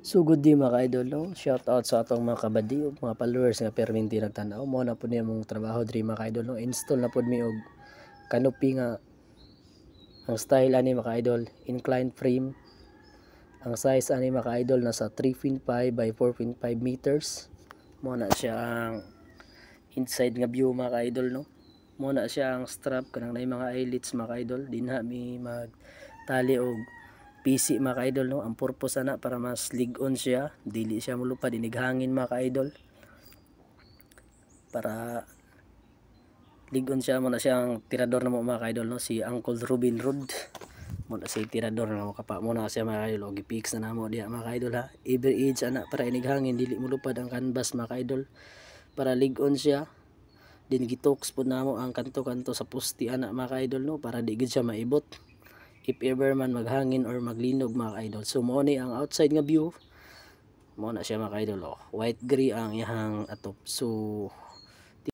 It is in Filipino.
So good day mga ka-idol, no? Shout out sa atong mga kabady ug mga followers nga perminti nagtan-aw. Mo na pud ni among trabaho diri mga ka-idol, no? Install na pud mi og canopy nga ang style ani mga ka-idol, inclined frame. Ang size ani mga ka-idol nasa 3.5 by 4.5 meters. Mo na siya ang inside nga view mga ka-idol, no? Mo na siya ang strap kanang nay mga eyelets mga ka-idol. Dinha mi magtali og PC mga ka-idol, no? Ang purpose ana para mas ligon siya, dili siya mulupad inig hangin mga ka-idol. Para ligon siya, mo na siyang tirador na mo mga ka-idol, no? Si Uncle Robin Hood. Mo na si tirador na mo kapa mo na siya mga ka-idol. Og i-fix na namo diha mga ka-idol ha. Every age ana para inig hangin dili mulupad ang canvas mga ka-idol. Para ligon siya. Din gitoks pud namo ang kanto-kanto sa poste ana mga ka-idol, no? Para di gid siya maibot if ever man maghangin or maglinog mga ka-idol. So mo ni ang outside nga view, mo na siya mga ka-idol, oh. White gray ang iyang atop. So